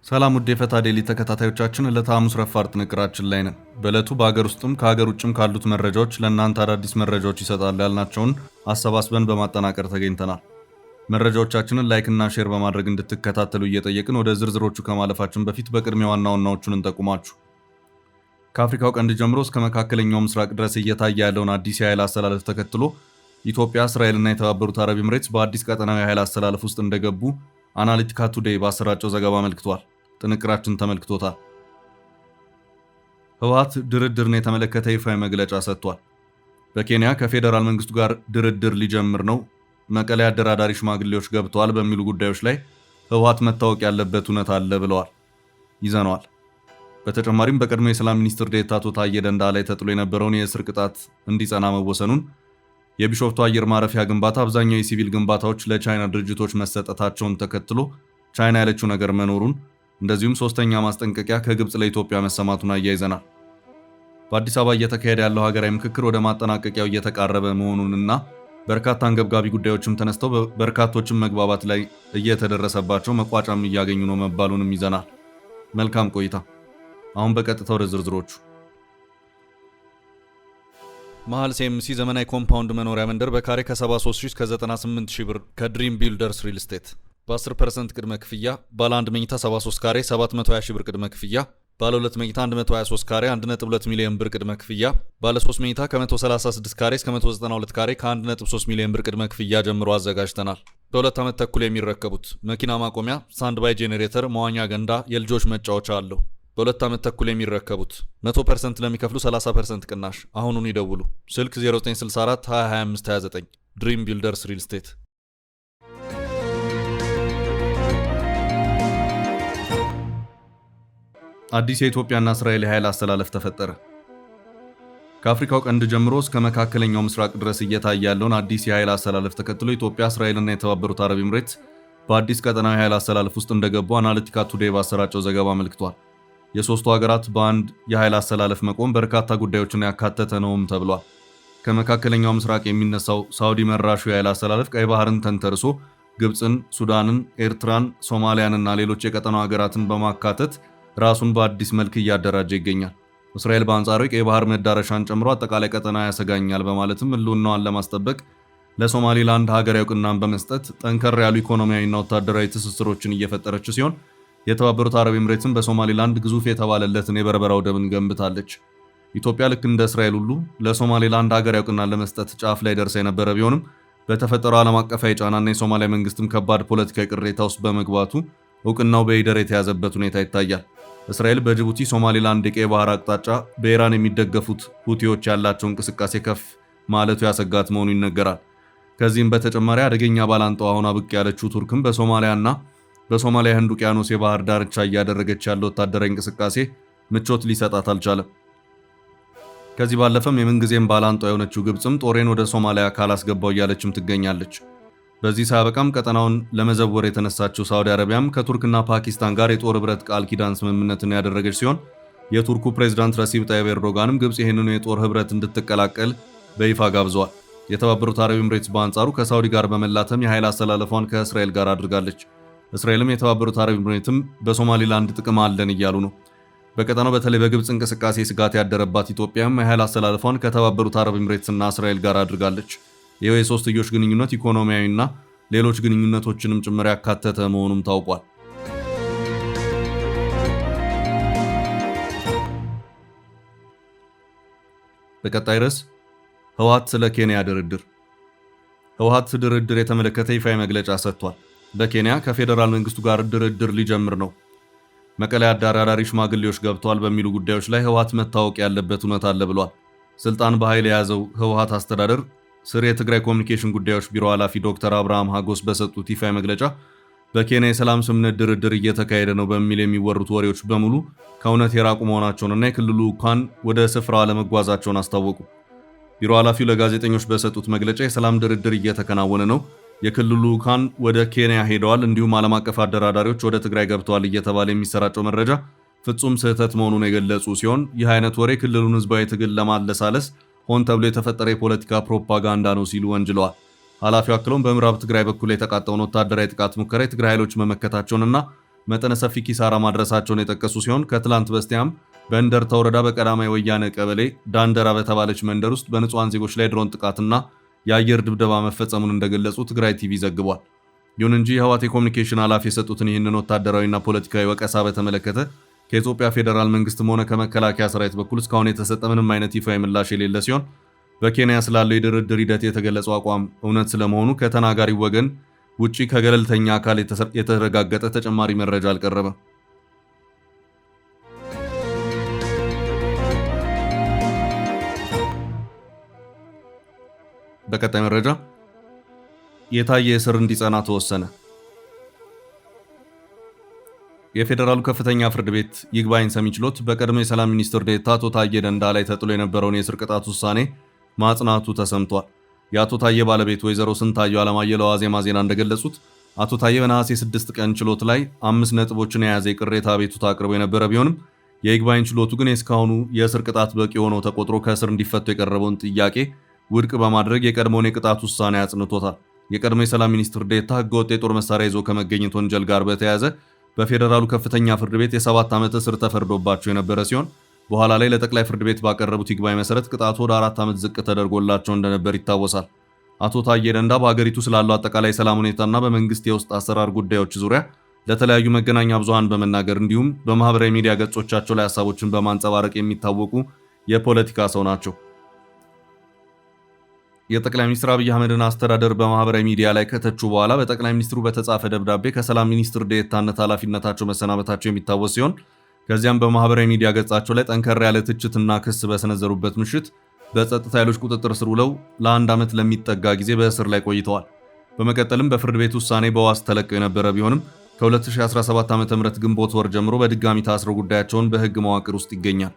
ሰላም ውድ የፈታ ዴሊ ተከታታዮቻችን ለታሙስ ረፋር ጥንቅራችን ላይ ነን። በእለቱ በአገር ውስጥም ከሀገር ውጭም ካሉት መረጃዎች ለእናንተ አዳዲስ መረጃዎች ይሰጣሉ ያልናቸውን አሰባስበን በማጠናቀር ተገኝተናል። መረጃዎቻችንን ላይክ እና ሼር በማድረግ እንድትከታተሉ እየጠየቅን ወደ ዝርዝሮቹ ከማለፋችን በፊት በቅድሚያ ዋና ዋናዎቹን እንጠቁማችሁ። ከአፍሪካው ቀንድ ጀምሮ እስከ መካከለኛው ምስራቅ ድረስ እየታየ ያለውን አዲስ የኃይል አስተላለፍ ተከትሎ ኢትዮጵያ፣ እስራኤልና የተባበሩት አረብ ኤምሬትስ በአዲስ ቀጠናዊ የኃይል አስተላለፍ ውስጥ እንደገቡ አናሊቲካ ቱዴይ ባሰራጨው ዘገባ አመልክቷል። ጥንቅራችን ተመልክቶታል። ህወሓት ድርድርን የተመለከተ ይፋዊ መግለጫ ሰጥቷል። በኬንያ ከፌዴራል መንግስቱ ጋር ድርድር ሊጀምር ነው፣ መቀሌ አደራዳሪ ሽማግሌዎች ገብተዋል በሚሉ ጉዳዮች ላይ ህወሓት መታወቅ ያለበት እውነት አለ ብለዋል። ይዘነዋል። በተጨማሪም በቀድሞ የሰላም ሚኒስትር ዴኤታ አቶ ታዬ ደንደዓ ላይ ተጥሎ የነበረውን የእስር ቅጣት እንዲጸና መወሰኑን፣ የቢሾፍቱ አየር ማረፊያ ግንባታ አብዛኛው የሲቪል ግንባታዎች ለቻይና ድርጅቶች መሰጠታቸውን ተከትሎ ቻይና ያለችው ነገር መኖሩን፣ እንደዚሁም ሶስተኛ ማስጠንቀቂያ ከግብጽ ለኢትዮጵያ መሰማቱን አያይዘናል። በአዲስ አበባ እየተካሄደ ያለው ሀገራዊ ምክክር ወደ ማጠናቀቂያው እየተቃረበ መሆኑንና በርካታ አንገብጋቢ ጉዳዮችም ተነስተው በርካቶችም መግባባት ላይ እየተደረሰባቸው መቋጫም እያገኙ ነው መባሉንም ይዘናል። መልካም ቆይታ። አሁን በቀጥታ ወደ ዝርዝሮቹ። መሀል ሲኤምሲ ዘመናዊ ኮምፓውንድ መኖሪያ መንደር በካሬ ከ73000 እስከ 98000 ብር ከድሪም ቢልደርስ ሪል ስቴት በ10% ቅድመ ክፍያ ባለ 1 መኝታ 73 ካሬ 720 ብር ቅድመ ክፍያ፣ ባለ 2 መኝታ 123 ካሬ 1.2 ሚሊዮን ብር ቅድመ ክፍያ፣ ባለ 3 መኝታ ከ136 ካሬ እስከ 192 ካሬ ከ1.3 ሚሊዮን ብር ቅድመ ክፍያ ጀምሮ አዘጋጅተናል። በ2 ዓመት ተኩል የሚረከቡት መኪና ማቆሚያ፣ ስታንድ ባይ ጄኔሬተር፣ መዋኛ ገንዳ፣ የልጆች መጫወቻ አለው። በ2 ዓመት ተኩል የሚረከቡት 100% ለሚከፍሉ 30% ቅናሽ። አሁኑን ይደውሉ። ስልክ 0964 2025 29 ድሪም ቢልደርስ ሪል ስቴት። አዲስ የኢትዮጵያና እስራኤል የኃይል አስተላለፍ ተፈጠረ። ከአፍሪካው ቀንድ ጀምሮ እስከ መካከለኛው ምስራቅ ድረስ እየታየ ያለውን አዲስ የኃይል አስተላለፍ ተከትሎ ኢትዮጵያ፣ እስራኤልና የተባበሩት አረብ ኤምሬትስ በአዲስ ቀጠናዊ የኃይል አስተላለፍ ውስጥ እንደገቡ አናሊቲካ ቱዴይ ባሰራጨው ዘገባ አመልክቷል። የሶስቱ ሀገራት በአንድ የኃይል አስተላለፍ መቆም በርካታ ጉዳዮችን ያካተተ ነውም ተብሏል። ከመካከለኛው ምስራቅ የሚነሳው ሳውዲ መራሹ የኃይል አስተላለፍ ቀይ ባህርን ተንተርሶ ግብፅን፣ ሱዳንን፣ ኤርትራን፣ ሶማሊያንና ሌሎች የቀጠናው ሀገራትን በማካተት ራሱን በአዲስ መልክ እያደራጀ ይገኛል። እስራኤል በአንጻሩ የቀይ ባህር መዳረሻን ጨምሮ አጠቃላይ ቀጠና ያሰጋኛል በማለትም ህልውናዋን ለማስጠበቅ ለሶማሊላንድ ሀገራዊ እውቅናን በመስጠት ጠንከር ያሉ ኢኮኖሚያዊና ወታደራዊ ትስስሮችን እየፈጠረች ሲሆን የተባበሩት አረብ ኤምሬትስም በሶማሊላንድ ግዙፍ የተባለለትን የበርበራ ወደብን ገንብታለች። ኢትዮጵያ ልክ እንደ እስራኤል ሁሉ ለሶማሊላንድ ሀገራዊ እውቅናን ለመስጠት ጫፍ ላይ ደርሳ የነበረ ቢሆንም በተፈጠረው ዓለም አቀፋዊ ጫናና የሶማሊያ መንግስትም ከባድ ፖለቲካዊ ቅሬታ ውስጥ በመግባቱ እውቅናው በሂደር የተያዘበት ሁኔታ ይታያል። እስራኤል በጅቡቲ ሶማሊላንድ የቀይ ባህር አቅጣጫ በኢራን የሚደገፉት ሁቲዎች ያላቸው እንቅስቃሴ ከፍ ማለቱ ያሰጋት መሆኑ ይነገራል። ከዚህም በተጨማሪ አደገኛ ባላንጣው አሁን ብቅ ያለችው ቱርክም በሶማሊያና በሶማሊያ ህንድ ውቅያኖስ የባህር ዳርቻ እያደረገች ያለው ወታደራዊ እንቅስቃሴ ምቾት ሊሰጣት አልቻለም። ከዚህ ባለፈም የምንጊዜም ባላንጣው የሆነችው ግብፅም ጦሬን ወደ ሶማሊያ ካላስገባው እያለችም ትገኛለች። በዚህ ሳያበቃም ቀጠናውን ለመዘወር የተነሳችው ሳውዲ አረቢያም ከቱርክና ፓኪስታን ጋር የጦር ህብረት ቃል ኪዳን ስምምነትን ያደረገች ሲሆን የቱርኩ ፕሬዝዳንት ረሲብ ጣይብ ኤርዶጋንም ግብፅ ይህንኑ የጦር ህብረት እንድትቀላቀል በይፋ ጋብዘዋል። የተባበሩት አረብ ኤምሬትስ በአንጻሩ ከሳውዲ ጋር በመላተም የኃይል አስተላለፏን ከእስራኤል ጋር አድርጋለች። እስራኤልም የተባበሩት አረብ ኤምሬትም በሶማሊላንድ ጥቅም አለን እያሉ ነው። በቀጠናው በተለይ በግብፅ እንቅስቃሴ ስጋት ያደረባት ኢትዮጵያም የኃይል አስተላለፏን ከተባበሩት አረብ ኤምሬትስና እስራኤል ጋር አድርጋለች። ይህ የሶስትዮሽ ግንኙነት ኢኮኖሚያዊና ሌሎች ግንኙነቶችንም ጭምር ያካተተ መሆኑም ታውቋል። በቀጣይ ርዕስ ህወሓት ስለ ኬንያ ድርድር። ህወሓት ድርድር የተመለከተ ይፋዊ መግለጫ ሰጥቷል። በኬንያ ከፌዴራል መንግስቱ ጋር ድርድር ሊጀምር ነው፣ መቀሌ አደራዳሪ ሽማግሌዎች ገብተዋል በሚሉ ጉዳዮች ላይ ህወሓት መታወቅ ያለበት እውነት አለ ብሏል። ስልጣን በኃይል የያዘው ህወሓት አስተዳደር ስር የትግራይ ኮሚኒኬሽን ጉዳዮች ቢሮ ኃላፊ ዶክተር አብርሃም ሀጎስ በሰጡት ይፋዊ መግለጫ በኬንያ የሰላም ስምምነት ድርድር እየተካሄደ ነው በሚል የሚወሩት ወሬዎች በሙሉ ከእውነት የራቁ መሆናቸውንና የክልሉ ልዑካን ወደ ስፍራው አለመጓዛቸውን አስታወቁ። ቢሮ ኃላፊው ለጋዜጠኞች በሰጡት መግለጫ የሰላም ድርድር እየተከናወነ ነው፣ የክልሉ ልዑካን ወደ ኬንያ ሄደዋል፣ እንዲሁም ዓለም አቀፍ አደራዳሪዎች ወደ ትግራይ ገብተዋል እየተባለ የሚሰራጨው መረጃ ፍጹም ስህተት መሆኑን የገለጹ ሲሆን ይህ አይነት ወሬ ክልሉን ህዝባዊ ትግል ለማለሳለስ ሆን ተብሎ የተፈጠረ የፖለቲካ ፕሮፓጋንዳ ነው ሲሉ ወንጅለዋል። ኃላፊው አክለውም በምዕራብ ትግራይ በኩል የተቃጣውን ወታደራዊ ጥቃት ሙከራ የትግራይ ኃይሎች መመከታቸውንና መጠነ ሰፊ ኪሳራ ማድረሳቸውን የጠቀሱ ሲሆን ከትላንት በስቲያም በእንደርታ ወረዳ በቀዳማይ ወያነ ቀበሌ ዳንደራ በተባለች መንደር ውስጥ በንጹሃን ዜጎች ላይ ድሮን ጥቃትና የአየር ድብደባ መፈጸሙን እንደገለጹ ትግራይ ቲቪ ዘግቧል። ይሁን እንጂ የህወሓት የኮሚኒኬሽን ኃላፊ የሰጡትን ይህንን ወታደራዊና ፖለቲካዊ ወቀሳ በተመለከተ ከኢትዮጵያ ፌዴራል መንግስትም ሆነ ከመከላከያ ሰራዊት በኩል እስካሁን የተሰጠ ምንም አይነት ይፋዊ ምላሽ የሌለ ሲሆን በኬንያ ስላለው የድርድር ሂደት የተገለጸው አቋም እውነት ስለመሆኑ ከተናጋሪው ወገን ውጪ ከገለልተኛ አካል የተረጋገጠ ተጨማሪ መረጃ አልቀረበም። በቀጣይ መረጃ የታየ እስር እንዲጸና ተወሰነ። የፌዴራሉ ከፍተኛ ፍርድ ቤት ይግባኝ ሰሚ ችሎት በቀድሞ የሰላም ሚኒስትር ዴኤታ አቶ ታዬ ደንዳ ላይ ተጥሎ የነበረውን የእስር ቅጣት ውሳኔ ማጽናቱ ተሰምቷል። የአቶ ታዬ ባለቤት ወይዘሮ ስንታየው አለማየሁ ለዋዜማ ዜና እንደገለጹት አቶ ታዬ በነሐሴ 6 ቀን ችሎት ላይ 5 ነጥቦችን የያዘ የቅሬታ አቤቱታ አቅርቦ የነበረ ቢሆንም የይግባኝ ችሎቱ ግን የእስካሁኑ የእስር ቅጣት በቂ ሆኖ ተቆጥሮ ከእስር እንዲፈቱ የቀረበውን ጥያቄ ውድቅ በማድረግ የቀድሞውን የቅጣት ውሳኔ አጽንቶታል። የቀድሞ የሰላም ሚኒስትር ዴኤታ ህገወጥ የጦር መሳሪያ ይዞ ከመገኘት ወንጀል ጋር በተያያዘ በፌዴራሉ ከፍተኛ ፍርድ ቤት የ7 ዓመት እስር ተፈርዶባቸው የነበረ ሲሆን በኋላ ላይ ለጠቅላይ ፍርድ ቤት ባቀረቡት ይግባኝ መሰረት ቅጣቱ ወደ 4 ዓመት ዝቅ ተደርጎላቸው እንደነበር ይታወሳል። አቶ ታዬ ደንዳ በሀገሪቱ ስላለው አጠቃላይ ሰላም ሁኔታና በመንግስት የውስጥ አሰራር ጉዳዮች ዙሪያ ለተለያዩ መገናኛ ብዙሃን በመናገር እንዲሁም በማህበራዊ ሚዲያ ገጾቻቸው ላይ ሀሳቦችን በማንጸባረቅ የሚታወቁ የፖለቲካ ሰው ናቸው። የጠቅላይ ሚኒስትር አብይ አህመድን አስተዳደር በማህበራዊ ሚዲያ ላይ ከተቹ በኋላ በጠቅላይ ሚኒስትሩ በተጻፈ ደብዳቤ ከሰላም ሚኒስትር ዴኤታነት ኃላፊነታቸው መሰናበታቸው የሚታወስ ሲሆን ከዚያም በማህበራዊ ሚዲያ ገጻቸው ላይ ጠንከር ያለ ትችትና ክስ በሰነዘሩበት ምሽት በጸጥታ ኃይሎች ቁጥጥር ስር ውለው ለ1 ዓመት ለሚጠጋ ጊዜ በእስር ላይ ቆይተዋል። በመቀጠልም በፍርድ ቤት ውሳኔ በዋስ ተለቀው የነበረ ቢሆንም ከ2017 ዓ.ም ግንቦት ወር ጀምሮ በድጋሚ ታስረው ጉዳያቸውን በህግ መዋቅር ውስጥ ይገኛል።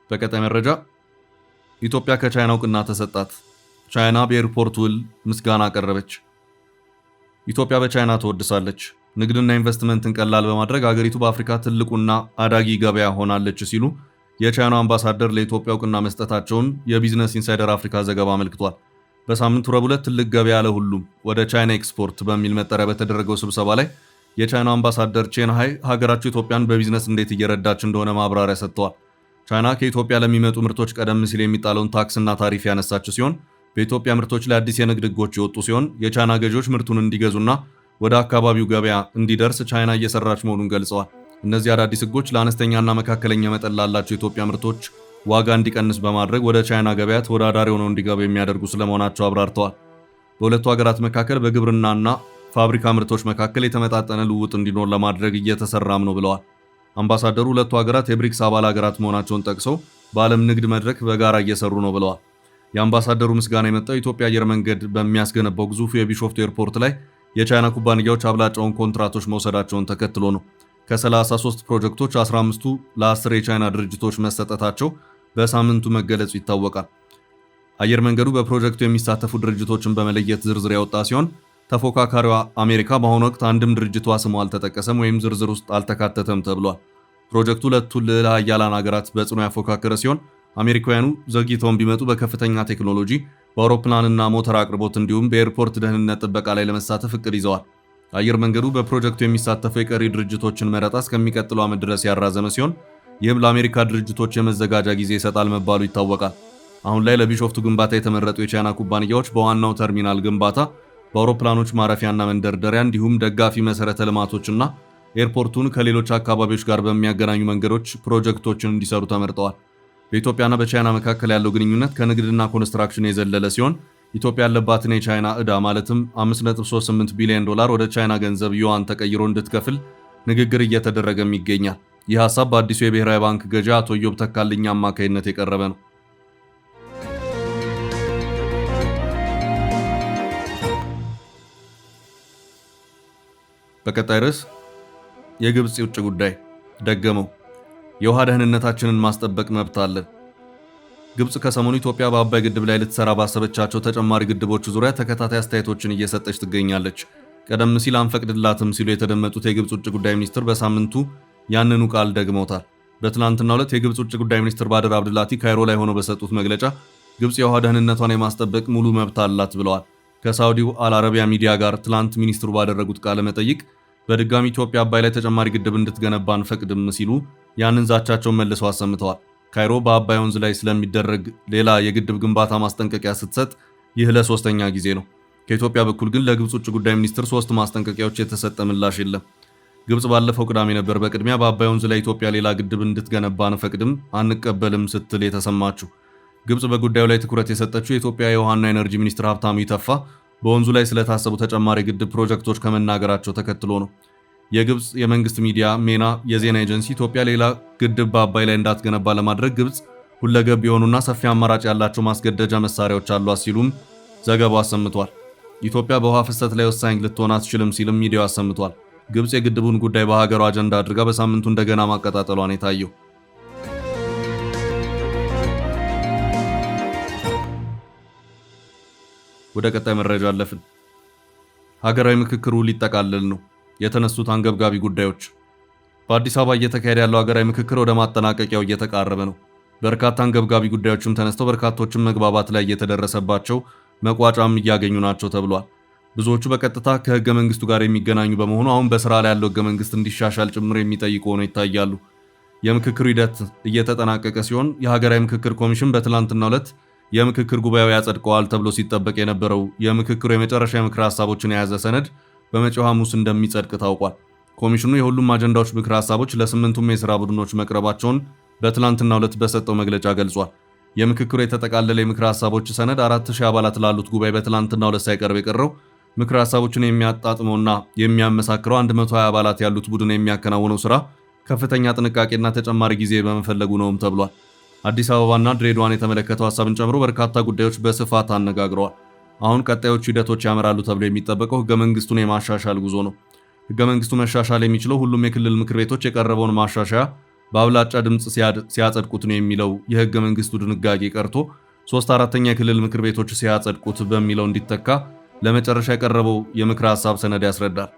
በቀጣይ መረጃ ኢትዮጵያ ከቻይና እውቅና ተሰጣት። ቻይና በኤርፖርት ውል ምስጋና አቀረበች። ኢትዮጵያ በቻይና ተወድሳለች። ንግድና ኢንቨስትመንትን ቀላል በማድረግ አገሪቱ በአፍሪካ ትልቁና አዳጊ ገበያ ሆናለች ሲሉ የቻይናው አምባሳደር ለኢትዮጵያ እውቅና መስጠታቸውን የቢዝነስ ኢንሳይደር አፍሪካ ዘገባ አመልክቷል። በሳምንቱ ረቡዕ ዕለት ትልቅ ገበያ ለሁሉም ወደ ቻይና ኤክስፖርት በሚል መጠሪያ በተደረገው ስብሰባ ላይ የቻይናው አምባሳደር ቼን ሃይ ሀገራቸው ኢትዮጵያን በቢዝነስ እንዴት እየረዳች እንደሆነ ማብራሪያ ሰጥተዋል። ቻይና ከኢትዮጵያ ለሚመጡ ምርቶች ቀደም ሲል የሚጣለውን ታክስና ታሪፍ ያነሳች ሲሆን በኢትዮጵያ ምርቶች ላይ አዲስ የንግድ ሕጎች የወጡ ሲሆን የቻይና ገዢዎች ምርቱን እንዲገዙና ወደ አካባቢው ገበያ እንዲደርስ ቻይና እየሰራች መሆኑን ገልጸዋል። እነዚህ አዳዲስ ሕጎች ለአነስተኛና መካከለኛ መጠን ላላቸው የኢትዮጵያ ምርቶች ዋጋ እንዲቀንስ በማድረግ ወደ ቻይና ገበያ ተወዳዳሪ ሆነው እንዲገቡ የሚያደርጉ ስለመሆናቸው አብራርተዋል። በሁለቱ ሀገራት መካከል በግብርናና ፋብሪካ ምርቶች መካከል የተመጣጠነ ልውውጥ እንዲኖር ለማድረግ እየተሰራም ነው ብለዋል። አምባሳደሩ ሁለቱ ሀገራት የብሪክስ አባል ሀገራት መሆናቸውን ጠቅሰው በዓለም ንግድ መድረክ በጋራ እየሰሩ ነው ብለዋል። የአምባሳደሩ ምስጋና የመጣው የኢትዮጵያ አየር መንገድ በሚያስገነባው ግዙፍ የቢሾፍቱ ኤርፖርት ላይ የቻይና ኩባንያዎች አብላጫውን ኮንትራቶች መውሰዳቸውን ተከትሎ ነው። ከ33 ፕሮጀክቶች 15ቱ ለ10 የቻይና ድርጅቶች መሰጠታቸው በሳምንቱ መገለጹ ይታወቃል። አየር መንገዱ በፕሮጀክቱ የሚሳተፉ ድርጅቶችን በመለየት ዝርዝር ያወጣ ሲሆን ተፎካካሪዋ አሜሪካ በአሁኑ ወቅት አንድም ድርጅቷ ስሙ አልተጠቀሰም ወይም ዝርዝር ውስጥ አልተካተተም ተብሏል። ፕሮጀክቱ ሁለቱን ልዕለ ኃያላን ሀገራት በጽኑ ያፎካከረ ሲሆን አሜሪካውያኑ ዘግይተውን ቢመጡ በከፍተኛ ቴክኖሎጂ በአውሮፕላንና ሞተር አቅርቦት እንዲሁም በኤርፖርት ደህንነት ጥበቃ ላይ ለመሳተፍ እቅድ ይዘዋል። አየር መንገዱ በፕሮጀክቱ የሚሳተፉ የቀሪ ድርጅቶችን መረጣ እስከሚቀጥለው ዓመት ድረስ ያራዘመ ሲሆን ይህም ለአሜሪካ ድርጅቶች የመዘጋጃ ጊዜ ይሰጣል መባሉ ይታወቃል። አሁን ላይ ለቢሾፍቱ ግንባታ የተመረጡ የቻይና ኩባንያዎች በዋናው ተርሚናል ግንባታ፣ በአውሮፕላኖች ማረፊያና መንደርደሪያ እንዲሁም ደጋፊ መሰረተ ልማቶችና ኤርፖርቱን ከሌሎች አካባቢዎች ጋር በሚያገናኙ መንገዶች ፕሮጀክቶችን እንዲሰሩ ተመርጠዋል። በኢትዮጵያና በቻይና መካከል ያለው ግንኙነት ከንግድና ኮንስትራክሽን የዘለለ ሲሆን ኢትዮጵያ ያለባትን የቻይና ዕዳ ማለትም $5.38 ቢሊዮን ወደ ቻይና ገንዘብ ዩዋን ተቀይሮ እንድትከፍል ንግግር እየተደረገም ይገኛል። ይህ ሐሳብ በአዲሱ የብሔራዊ ባንክ ገዢ አቶ ኢዮብ ተካልኝ አማካይነት የቀረበ ነው። በቀጣይ ርዕስ የግብፅ የውጭ ጉዳይ ደገመው። የውሃ ደህንነታችንን ማስጠበቅ መብት አለን። ግብጽ ከሰሞኑ ኢትዮጵያ በአባይ ግድብ ላይ ልትሰራ ባሰበቻቸው ተጨማሪ ግድቦች ዙሪያ ተከታታይ አስተያየቶችን እየሰጠች ትገኛለች። ቀደም ሲል አንፈቅድላትም ሲሉ የተደመጡት የግብጽ ውጭ ጉዳይ ሚኒስትር በሳምንቱ ያንኑ ቃል ደግመውታል። በትናንትናው ዕለት የግብጽ ውጭ ጉዳይ ሚኒስትር ባድር አብድላቲ ካይሮ ላይ ሆነው በሰጡት መግለጫ ግብጽ የውሃ ደህንነቷን የማስጠበቅ ሙሉ መብት አላት ብለዋል። ከሳውዲው አልአረቢያ ሚዲያ ጋር ትላንት ሚኒስትሩ ባደረጉት ቃለ መጠይቅ በድጋሚ ኢትዮጵያ አባይ ላይ ተጨማሪ ግድብ እንድትገነባ አንፈቅድም ሲሉ ያንን ዛቻቸውን መልሰው አሰምተዋል። ካይሮ በአባይ ወንዝ ላይ ስለሚደረግ ሌላ የግድብ ግንባታ ማስጠንቀቂያ ስትሰጥ ይህ ለሶስተኛ ጊዜ ነው። ከኢትዮጵያ በኩል ግን ለግብጽ ውጭ ጉዳይ ሚኒስትር 3 ማስጠንቀቂያዎች የተሰጠ ምላሽ የለም። ግብጽ ባለፈው ቅዳሜ ነበር በቅድሚያ በአባይ ወንዝ ላይ ኢትዮጵያ ሌላ ግድብ እንድትገነባ አንፈቅድም፣ አንቀበልም ስትል የተሰማችው። ግብጽ በጉዳዩ ላይ ትኩረት የሰጠችው የኢትዮጵያ የውሃና ኤነርጂ ሚኒስትር ሀብታሙ ኢተፋ በወንዙ ላይ ስለታሰቡ ተጨማሪ ግድብ ፕሮጀክቶች ከመናገራቸው ተከትሎ ነው። የግብጽ የመንግስት ሚዲያ ሜና የዜና ኤጀንሲ ኢትዮጵያ ሌላ ግድብ በአባይ ላይ እንዳትገነባ ለማድረግ ግብጽ ሁለገብ የሆኑና ሰፊ አማራጭ ያላቸው ማስገደጃ መሳሪያዎች አሏት ሲሉም ዘገባው አሰምቷል። ኢትዮጵያ በውሃ ፍሰት ላይ ወሳኝ ልትሆን አትችልም ሲልም ሚዲያው አሰምቷል። ግብጽ የግድቡን ጉዳይ በሀገሯ አጀንዳ አድርጋ በሳምንቱ እንደገና ማቀጣጠሏን የታየው። ወደ ቀጣይ መረጃ አለፍን። ሀገራዊ ምክክሩ ሊጠቃለል ነው። የተነሱት አንገብጋቢ ጉዳዮች። በአዲስ አበባ እየተካሄደ ያለው ሀገራዊ ምክክር ወደ ማጠናቀቂያው እየተቃረበ ነው። በርካታ አንገብጋቢ ጉዳዮችም ተነስተው በርካቶችም መግባባት ላይ እየተደረሰባቸው መቋጫም እያገኙ ናቸው ተብሏል። ብዙዎቹ በቀጥታ ከህገ መንግስቱ ጋር የሚገናኙ በመሆኑ አሁን በስራ ላይ ያለው ህገ መንግስት እንዲሻሻል ጭምር የሚጠይቁ ሆነው ይታያሉ። የምክክሩ ሂደት እየተጠናቀቀ ሲሆን የሀገራዊ ምክክር ኮሚሽን በትላንትናው ዕለት የምክክር ጉባኤው ያጸድቀዋል ተብሎ ሲጠበቅ የነበረው የምክክሩ የመጨረሻ የምክር ሀሳቦችን የያዘ ሰነድ በመጪው ሐሙስ እንደሚጸድቅ ታውቋል። ኮሚሽኑ የሁሉም አጀንዳዎች ምክር ሀሳቦች ለስምንቱም የሥራ ቡድኖች መቅረባቸውን በትላንትናው ዕለት በሰጠው መግለጫ ገልጿል። የምክክሩ የተጠቃለለ የምክር ሀሳቦች ሰነድ 4000 አባላት ላሉት ጉባኤ በትላንትናው ዕለት ሳይቀርብ የቀረው ምክር ሀሳቦችን የሚያጣጥመውና የሚያመሳክረው 120 አባላት ያሉት ቡድን የሚያከናውነው ስራ ከፍተኛ ጥንቃቄና ተጨማሪ ጊዜ በመፈለጉ ነውም ተብሏል። አዲስ አበባና ድሬዳዋን የተመለከተው ሀሳብን ጨምሮ በርካታ ጉዳዮች በስፋት አነጋግረዋል። አሁን ቀጣዮቹ ሂደቶች ያመራሉ ተብሎ የሚጠበቀው ህገ መንግስቱን የማሻሻል ጉዞ ነው። ህገ መንግስቱ መሻሻል የሚችለው ሁሉም የክልል ምክር ቤቶች የቀረበውን ማሻሻያ በአብላጫ ድምፅ ሲያጸድቁት ነው የሚለው የህገ መንግስቱ ድንጋጌ ቀርቶ 3/4 የክልል ምክር ቤቶች ሲያጸድቁት በሚለው እንዲተካ ለመጨረሻ የቀረበው የምክር ሀሳብ ሰነድ ያስረዳል።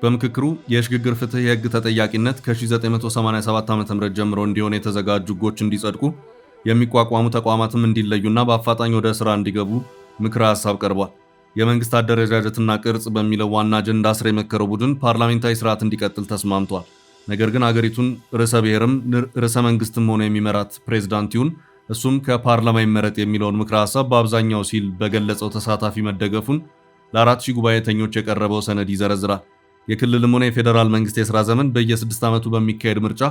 በምክክሩ የሽግግር ፍትህ የህግ ተጠያቂነት ከ1987 ዓ.ም ጀምሮ እንዲሆን የተዘጋጁ ህጎች እንዲጸድቁ፣ የሚቋቋሙ ተቋማትም እንዲለዩና በአፋጣኝ ወደ ስራ እንዲገቡ ምክረ ሀሳብ ቀርቧል። የመንግስት አደረጃጀትና ቅርጽ በሚለው ዋና አጀንዳ ስር የመከረው ቡድን ፓርላሜንታዊ ስርዓት እንዲቀጥል ተስማምቷል። ነገር ግን አገሪቱን ርዕሰ ብሔርም ርዕሰ መንግስትም ሆነ የሚመራት ፕሬዝዳንት ይሁን እሱም ከፓርላማ ይመረጥ የሚለውን ምክረ ሀሳብ በአብዛኛው ሲል በገለጸው ተሳታፊ መደገፉን ለ4000 ጉባኤተኞች የቀረበው ሰነድ ይዘረዝራል። የክልልም ሆነ የፌዴራል መንግስት የሥራ ዘመን በየ6 ዓመቱ በሚካሄድ ምርጫ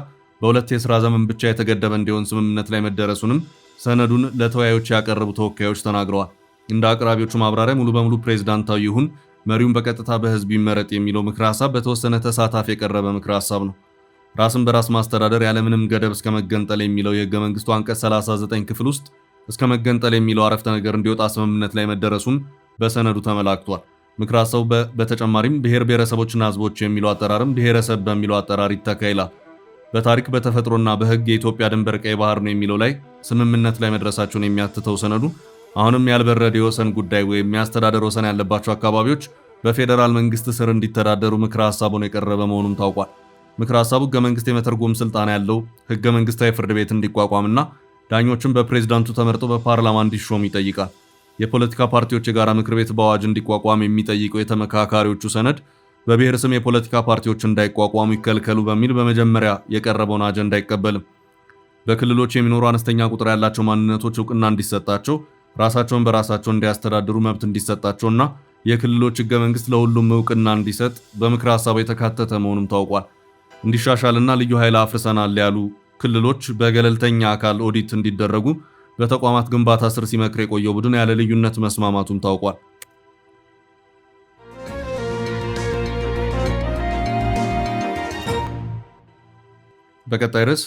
በሁለት የሥራ ዘመን ብቻ የተገደበ እንዲሆን ስምምነት ላይ መደረሱንም ሰነዱን ለተወያዮች ያቀረቡ ተወካዮች ተናግረዋል። እንደ አቅራቢዎቹ ማብራሪያ ሙሉ በሙሉ ፕሬዝዳንታዊ ይሁን መሪውን በቀጥታ በህዝብ ይመረጥ የሚለው ምክረ ሀሳብ በተወሰነ ተሳታፊ የቀረበ ምክረ ሀሳብ ነው። ራስን በራስ ማስተዳደር ያለምንም ገደብ እስከ መገንጠል የሚለው የህገ መንግስቱ አንቀጽ 39 ክፍል ውስጥ እስከ መገንጠል የሚለው አረፍተ ነገር እንዲወጣ ስምምነት ላይ መደረሱም በሰነዱ ተመላክቷል። ምክረ ሀሳቡ በተጨማሪም ብሔር ብሔረሰቦችና ህዝቦች የሚለው አጠራርም ብሔረሰብ በሚለው አጠራር ይተካ ይላል። በታሪክ በተፈጥሮና በህግ የኢትዮጵያ ድንበር ቀይ ባህር ነው የሚለው ላይ ስምምነት ላይ መድረሳቸውን የሚያትተው ሰነዱ አሁንም ያልበረደ የወሰን ጉዳይ ወይም የአስተዳደር ወሰን ያለባቸው አካባቢዎች በፌዴራል መንግስት ስር እንዲተዳደሩ ምክረ ሀሳቡን የቀረበ መሆኑም ታውቋል። ምክረ ሀሳቡ ህገ መንግስት የመተርጎም ስልጣን ያለው ህገ መንግስታዊ ፍርድ ቤት እንዲቋቋምና ዳኞችን በፕሬዝዳንቱ ተመርጠው በፓርላማ እንዲሾም ይጠይቃል። የፖለቲካ ፓርቲዎች የጋራ ምክር ቤት በአዋጅ እንዲቋቋም የሚጠይቀው የተመካካሪዎቹ ሰነድ በብሔር ስም የፖለቲካ ፓርቲዎች እንዳይቋቋሙ ይከልከሉ በሚል በመጀመሪያ የቀረበውን አጀንዳ አይቀበልም። በክልሎች የሚኖሩ አነስተኛ ቁጥር ያላቸው ማንነቶች እውቅና እንዲሰጣቸው፣ ራሳቸውን በራሳቸው እንዲያስተዳድሩ መብት እንዲሰጣቸውና የክልሎች ህገ መንግስት ለሁሉም እውቅና እንዲሰጥ በምክረ ሀሳቡ የተካተተ መሆኑም ታውቋል። እንዲሻሻልና ልዩ ኃይል አፍርሰናል ያሉ ክልሎች በገለልተኛ አካል ኦዲት እንዲደረጉ በተቋማት ግንባታ ስር ሲመክር የቆየው ቡድን ያለ ልዩነት መስማማቱም ታውቋል። በቀጣይ ርዕስ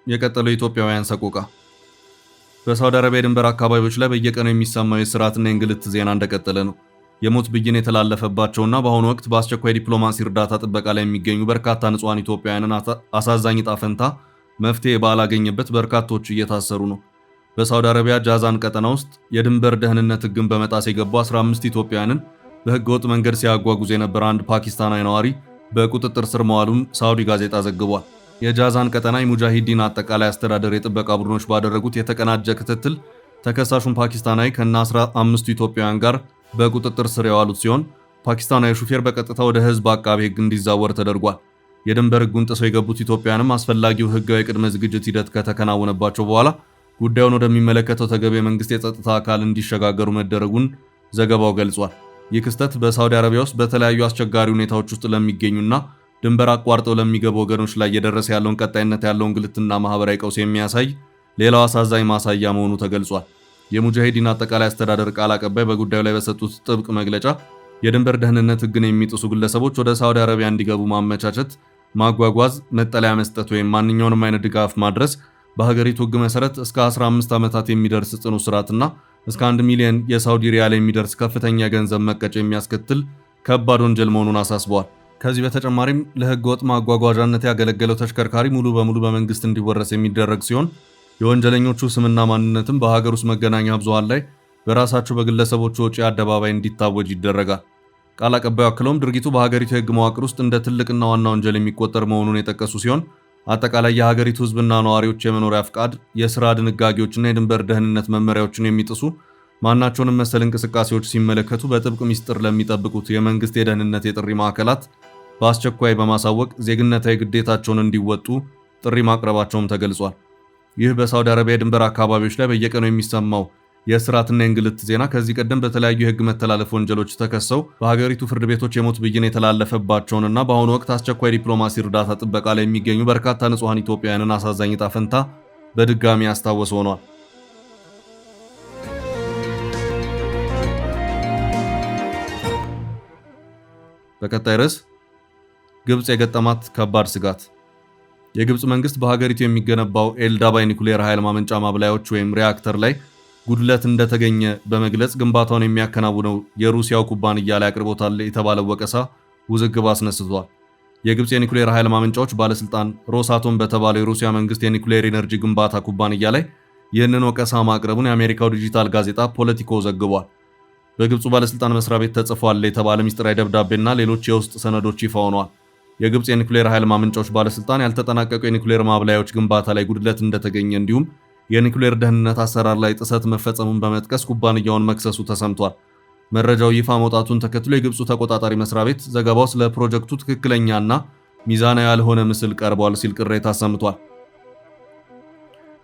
የቀጠለው የኢትዮጵያውያን ሰቆቃ። በሳውዲ አረቢያ ድንበር አካባቢዎች ላይ በየቀኑ የሚሰማው የስርዓትና የእንግልት ዜና እንደቀጠለ ነው። የሞት ብይን የተላለፈባቸውና በአሁኑ ወቅት በአስቸኳይ ዲፕሎማሲ እርዳታ ጥበቃ ላይ የሚገኙ በርካታ ንጹሃን ኢትዮጵያውያንን አሳዛኝ ዕጣ ፈንታ መፍትሄ ባላገኘበት በርካቶች እየታሰሩ ነው። በሳውዲ አረቢያ ጃዛን ቀጠና ውስጥ የድንበር ደህንነት ሕግን በመጣስ የገቡ 15 ኢትዮጵያውያንን በህገወጥ መንገድ ሲያጓጉዝ የነበረ አንድ ፓኪስታናዊ ነዋሪ በቁጥጥር ስር መዋሉን ሳውዲ ጋዜጣ ዘግቧል። የጃዛን ቀጠና የሙጃሂዲን አጠቃላይ አስተዳደር የጥበቃ ቡድኖች ባደረጉት የተቀናጀ ክትትል ተከሳሹን ፓኪስታናዊ ከነ 15ቱ ኢትዮጵያውያን ጋር በቁጥጥር ስር የዋሉት ሲሆን ፓኪስታናዊ ሹፌር በቀጥታ ወደ ህዝብ አቃቤ ህግ እንዲዛወር ተደርጓል። የድንበር ህጉን ጥሰው የገቡት ኢትዮጵያውያንም አስፈላጊው ህጋዊ ቅድመ ዝግጅት ሂደት ከተከናወነባቸው በኋላ ጉዳዩን ወደሚመለከተው ተገቢ የመንግስት የጸጥታ አካል እንዲሸጋገሩ መደረጉን ዘገባው ገልጿል። ይህ ክስተት በሳውዲ አረቢያ ውስጥ በተለያዩ አስቸጋሪ ሁኔታዎች ውስጥ ለሚገኙና ድንበር አቋርጠው ለሚገቡ ወገኖች ላይ እየደረሰ ያለውን ቀጣይነት ያለውን እንግልትና ማህበራዊ ቀውስ የሚያሳይ ሌላው አሳዛኝ ማሳያ መሆኑ ተገልጿል። የሙጃሂዲን አጠቃላይ አስተዳደር ቃል አቀባይ በጉዳዩ ላይ በሰጡት ጥብቅ መግለጫ የድንበር ደህንነት ህግን የሚጥሱ ግለሰቦች ወደ ሳውዲ አረቢያ እንዲገቡ ማመቻቸት፣ ማጓጓዝ፣ መጠለያ መስጠት ወይም ማንኛውንም አይነት ድጋፍ ማድረስ በሀገሪቱ ህግ መሰረት እስከ 15 ዓመታት የሚደርስ ጽኑ እስራትና እስከ 1 ሚሊዮን የሳውዲ ሪያል የሚደርስ ከፍተኛ ገንዘብ መቀጮ የሚያስከትል ከባድ ወንጀል መሆኑን አሳስበዋል። ከዚህ በተጨማሪም ለህገ ወጥ ማጓጓዣነት ያገለገለው ተሽከርካሪ ሙሉ በሙሉ በመንግስት እንዲወረስ የሚደረግ ሲሆን የወንጀለኞቹ ስምና ማንነትም በሀገር ውስጥ መገናኛ ብዙሃን ላይ በራሳቸው በግለሰቦቹ ወጪ አደባባይ እንዲታወጅ ይደረጋል። ቃል አቀባዩ አክለውም ድርጊቱ በሀገሪቱ የህግ መዋቅር ውስጥ እንደ ትልቅና ዋና ወንጀል የሚቆጠር መሆኑን የጠቀሱ ሲሆን አጠቃላይ የሀገሪቱ ህዝብና ነዋሪዎች የመኖሪያ ፍቃድ፣ የስራ ድንጋጌዎችና የድንበር ደህንነት መመሪያዎችን የሚጥሱ ማናቸውንም መሰል እንቅስቃሴዎች ሲመለከቱ በጥብቅ ሚስጥር ለሚጠብቁት የመንግስት የደህንነት የጥሪ ማዕከላት በአስቸኳይ በማሳወቅ ዜግነታዊ ግዴታቸውን እንዲወጡ ጥሪ ማቅረባቸውም ተገልጿል። ይህ በሳውዲ አረቢያ የድንበር አካባቢዎች ላይ በየቀኑ የሚሰማው የእስራትና የእንግልት ዜና ከዚህ ቀደም በተለያዩ የህግ መተላለፍ ወንጀሎች ተከሰው በሀገሪቱ ፍርድ ቤቶች የሞት ብይን የተላለፈባቸውንና በአሁኑ ወቅት አስቸኳይ ዲፕሎማሲ እርዳታ ጥበቃ ላይ የሚገኙ በርካታ ንጹሐን ኢትዮጵያውያንን አሳዛኝ ዕጣ ፈንታ በድጋሚ ያስታወሰ ሆኗል። በቀጣይ ርዕስ ግብጽ የገጠማት ከባድ ስጋት። የግብጽ መንግስት በሀገሪቱ የሚገነባው ኤልዳባ ኒኩሌር ኃይል ማመንጫ ማብላያዎች ወይም ሪያክተር ላይ ጉድለት እንደተገኘ በመግለጽ ግንባታውን የሚያከናውነው የሩሲያው ኩባንያ ላይ አቅርቦታል የተባለው ወቀሳ ውዝግብ አስነስቷል። የግብጽ የኒኩሌር ኃይል ማመንጫዎች ባለስልጣን ሮሳቶም በተባለው የሩሲያ መንግስት የኒኩሌር ኢነርጂ ግንባታ ኩባንያ ላይ ይህንን ወቀሳ ማቅረቡን የአሜሪካው ዲጂታል ጋዜጣ ፖለቲኮ ዘግቧል። በግብፁ ባለስልጣን መስሪያ ቤት ተጽፏል የተባለ ሚስጥራዊ ደብዳቤና ሌሎች የውስጥ ሰነዶች ይፋ ሆነዋል። የግብጽ የኒኩሌር ኃይል ማመንጫዎች ባለስልጣን ያልተጠናቀቁ የኒኩሌር ማብላያዎች ግንባታ ላይ ጉድለት እንደተገኘ እንዲሁም የኒኩሌር ደህንነት አሰራር ላይ ጥሰት መፈጸሙን በመጥቀስ ኩባንያውን መክሰሱ ተሰምቷል። መረጃው ይፋ መውጣቱን ተከትሎ የግብፁ ተቆጣጣሪ መስሪያ ቤት ዘገባው ስለ ፕሮጀክቱ ትክክለኛና ሚዛናዊ ያልሆነ ምስል ቀርቧል ሲል ቅሬታ አሰምቷል።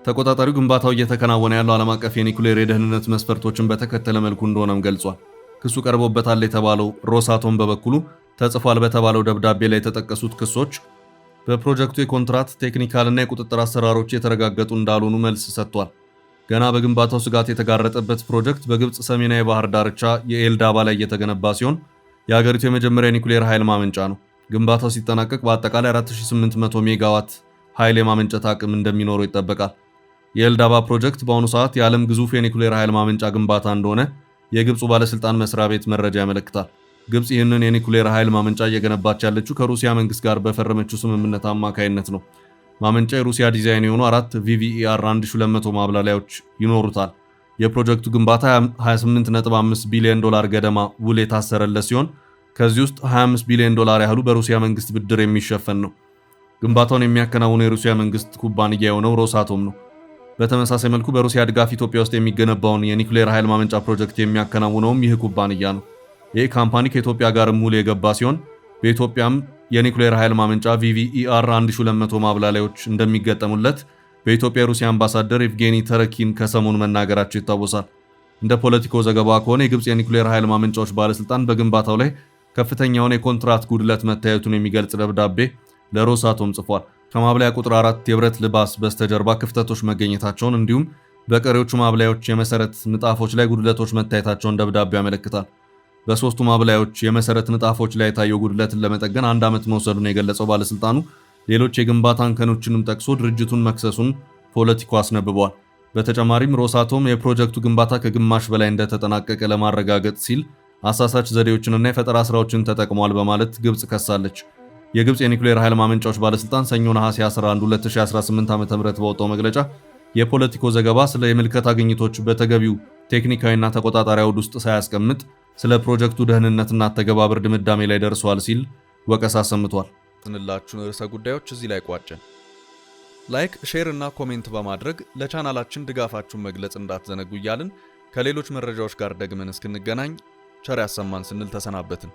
ተቆጣጣሪው ግንባታው እየተከናወነ ያለው ዓለም አቀፍ የኒኩሌር የደህንነት መስፈርቶችን በተከተለ መልኩ እንደሆነም ገልጿል። ክሱ ቀርቦበታል የተባለው ሮሳቶም በበኩሉ ተጽፏል በተባለው ደብዳቤ ላይ የተጠቀሱት ክሶች በፕሮጀክቱ የኮንትራት ቴክኒካልና የቁጥጥር አሰራሮች የተረጋገጡ እንዳልሆኑ መልስ ሰጥቷል። ገና በግንባታው ስጋት የተጋረጠበት ፕሮጀክት በግብጽ ሰሜናዊ ባህር ዳርቻ የኤልዳባ ላይ እየተገነባ ሲሆን የሀገሪቱ የመጀመሪያ የኒኩሌር ኃይል ማመንጫ ነው። ግንባታው ሲጠናቀቅ በአጠቃላይ 4800 ሜጋዋት ኃይል የማመንጨት አቅም እንደሚኖረው ይጠበቃል። የኤልዳባ ፕሮጀክት በአሁኑ ሰዓት የዓለም ግዙፍ የኒኩሌር ኃይል ማመንጫ ግንባታ እንደሆነ የግብፁ ባለስልጣን መስሪያ ቤት መረጃ ያመለክታል። ግብጽ ይህንን የኒኩሌር ኃይል ማመንጫ እየገነባች ያለችው ከሩሲያ መንግስት ጋር በፈረመችው ስምምነት አማካይነት ነው። ማመንጫ የሩሲያ ዲዛይን የሆኑ 4 VVER 1200 ማብላሊያዎች ይኖሩታል። የፕሮጀክቱ ግንባታ 28.5 ቢሊዮን ዶላር ገደማ ውል የታሰረለት ሲሆን ከዚህ ውስጥ 25 ቢሊዮን ዶላር ያህሉ በሩሲያ መንግስት ብድር የሚሸፈን ነው። ግንባታውን የሚያከናውነው የሩሲያ መንግስት ኩባንያ የሆነው ሮሳቶም ነው። በተመሳሳይ መልኩ በሩሲያ ድጋፍ ኢትዮጵያ ውስጥ የሚገነባውን የኒኩሌር ኃይል ማመንጫ ፕሮጀክት የሚያከናውነውም ይህ ኩባንያ ነው። ይህ ካምፓኒ ከኢትዮጵያ ጋር ውል የገባ ሲሆን በኢትዮጵያም የኒኩሌር ኃይል ማመንጫ VVER 1200 ማብላሊያዎች እንደሚገጠሙለት በኢትዮጵያ የሩሲያ አምባሳደር ኤቭጌኒ ተረኪን ከሰሞኑ መናገራቸው ይታወሳል። እንደ ፖለቲኮ ዘገባ ከሆነ የግብጽ የኒኩሌር ኃይል ማመንጫዎች ባለስልጣን በግንባታው ላይ ከፍተኛውን የኮንትራት ጉድለት መታየቱን የሚገልጽ ደብዳቤ ለሮሳቶም ጽፏል። ከማብላያ ቁጥር 4 የብረት ልባስ በስተጀርባ ክፍተቶች መገኘታቸውን እንዲሁም በቀሪዎቹ ማብላያዎች የመሰረት ንጣፎች ላይ ጉድለቶች መታየታቸውን ደብዳቤው ያመለክታል። በሶስቱ ማብላያዎች የመሰረት ንጣፎች ላይ የታየው ጉድለትን ለመጠገን 1 ዓመት መውሰዱን የገለጸው ባለስልጣኑ ሌሎች የግንባታ እንከኖችንም ጠቅሶ ድርጅቱን መክሰሱን ፖለቲኮ አስነብቧል። በተጨማሪም ሮሳቶም የፕሮጀክቱ ግንባታ ከግማሽ በላይ እንደተጠናቀቀ ለማረጋገጥ ሲል አሳሳች ዘዴዎችንና የፈጠራ ስራዎችን ተጠቅሟል በማለት ግብጽ ከሳለች። የግብፅ የኒውክሌር ኃይል ማመንጫዎች ባለስልጣን ሰኞ ነሐሴ 11 2018 ዓ.ም በወጣው መግለጫ የፖለቲኮ ዘገባ ስለ የምልከታ ግኝቶች በተገቢው ቴክኒካዊና ተቆጣጣሪ አውድ ውስጥ ሳያስቀምጥ ስለ ፕሮጀክቱ ደህንነትና አተገባበር ድምዳሜ ላይ ደርሷል ሲል ወቀሳ አሰምቷል። ትንላችሁን ርዕሰ ጉዳዮች እዚህ ላይ ቋጨን። ላይክ፣ ሼር እና ኮሜንት በማድረግ ለቻናላችን ድጋፋችሁን መግለጽ እንዳትዘነጉ እያልን ከሌሎች መረጃዎች ጋር ደግመን እስክንገናኝ ቸር ያሰማን ስንል ተሰናበትን።